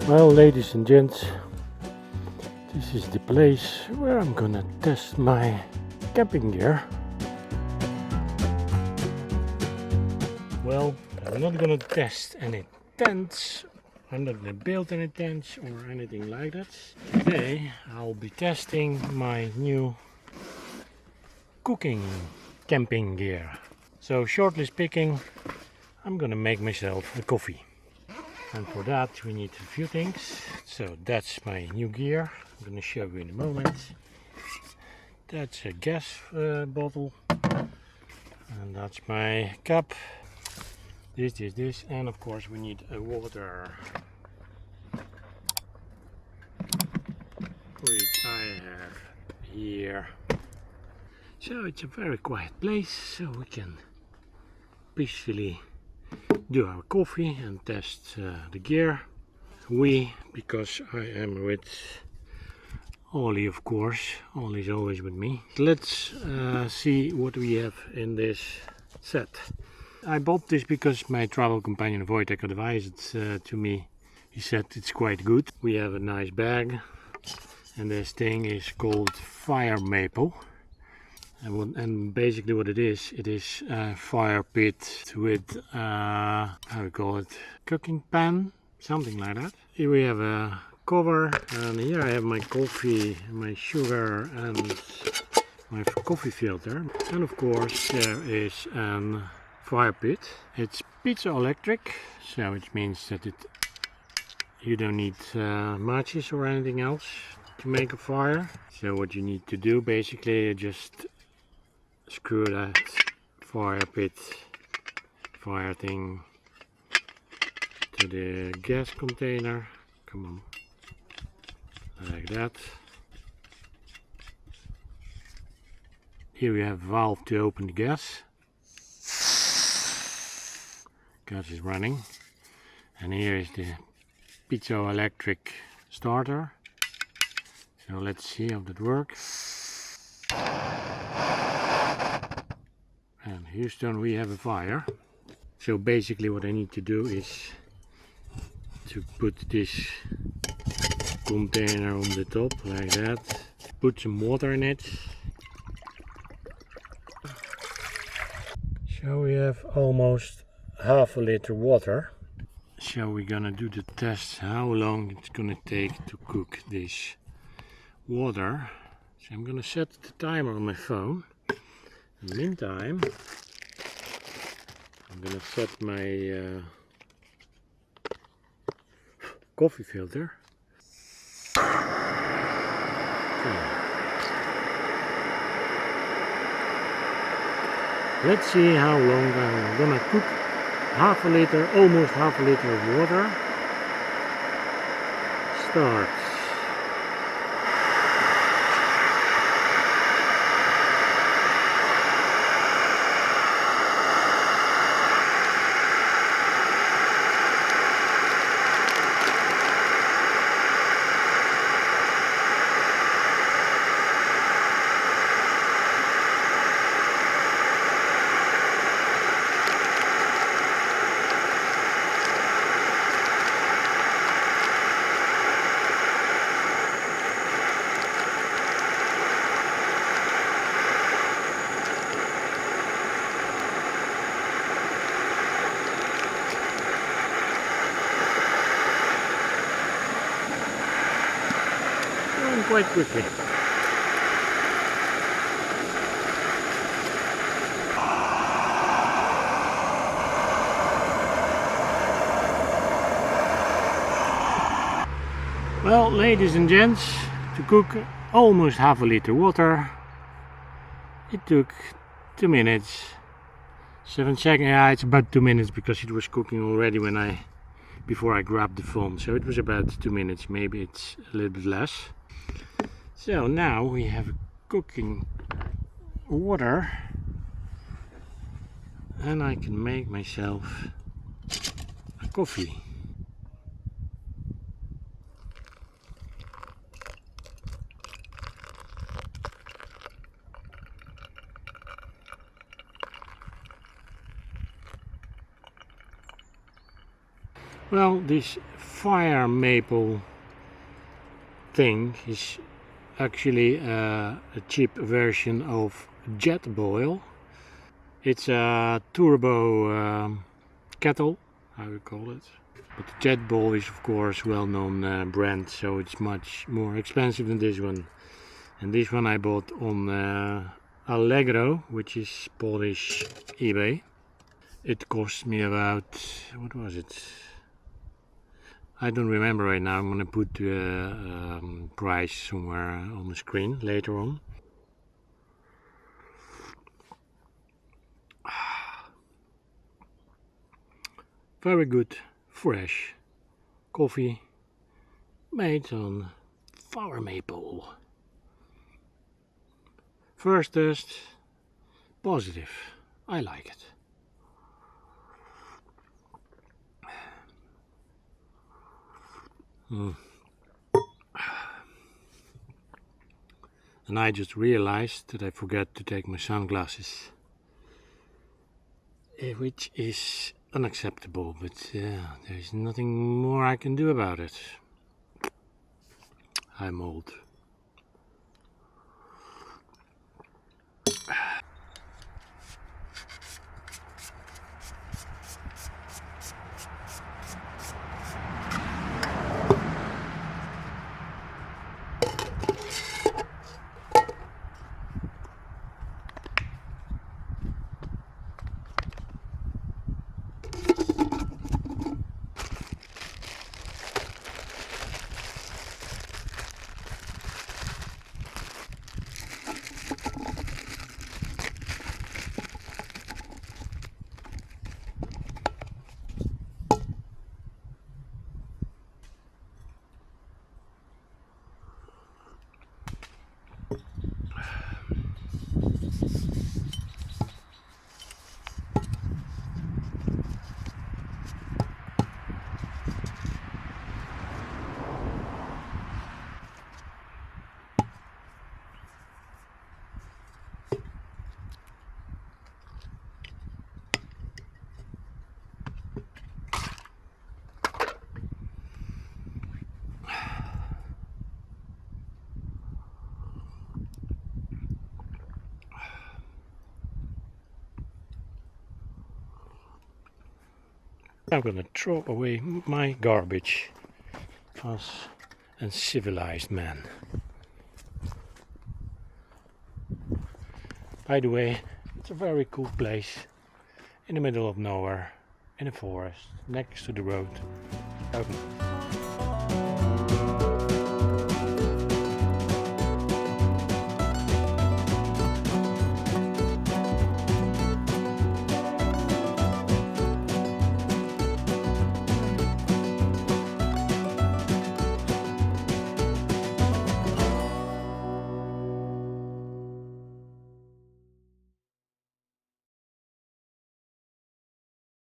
Well, ladies and gents, this is the place where I'm gonna test my camping gear. Well, I'm not gonna test any tents. I'm not gonna build any tents or anything like that. Today I'll be testing my new cooking camping gear. So shortly speaking, I'm gonna make myself a coffee. And for that we need a few things. So that's my new gear. I'm gonna show you in a moment. That's a gas bottle. And that's my cup. This, and of course we need a water, which I have here. So it's a very quiet place, so we can peacefully do our coffee and test the gear. Because I am with Ollie, of course. Ollie's always with me. Let's see what we have in this set. I bought this because my travel companion Wojtek advised it to me. He said it's quite good. We have a nice bag, and this thing is called Fire Maple. And basically what it is a fire pit with, how do you call it, cooking pan, something like that. Here we have a cover, and here I have my coffee, my sugar, and my coffee filter. And of course there is a fire pit. It's piezoelectric, so it means that you don't need matches or anything else to make a fire. So what you need to do basically, just screw that fire pit fire thing to the gas container. Come on, like that. Here we have a valve to open the gas. Gas is running, and here is the piezoelectric starter. So let's see how that works. And Houston, we have a fire. So basically what I need to do is to put this container on the top like that, put some water in it. So we have almost half a liter water. So we're gonna do the test how long it's gonna take to cook this water. So I'm gonna set the timer on my phone. In the meantime, I'm gonna set my coffee filter. Let's see how long I'm gonna cook half a liter, almost half a liter of water. Starts. Quite quickly. Well, ladies and gents, to cook almost half a liter water, it took 2 minutes, 7 seconds. Yeah, it's about 2 minutes because it was cooking already before I grabbed the phone. So it was about 2 minutes, maybe it's a little bit less. So now we have cooking water, and I can make myself a coffee. Well, this fire maple thing is actually a cheap version of Jetboil. It's a turbo kettle, how you call it. But the Jetboil is of course well-known brand, so it's much more expensive than this one. And this one I bought on Allegro, which is Polish eBay. It cost me about, what was it? I don't remember right now. I'm gonna put the price somewhere on the screen later on. Very good, fresh coffee made on fire maple. First test, positive. I like it. And I just realized that I forgot to take my sunglasses, which is unacceptable, but there's nothing more I can do about it. I'm old. I'm gonna throw away my garbage as a civilized man. By the way, it's a very cool place in the middle of nowhere, in a forest, next to the road.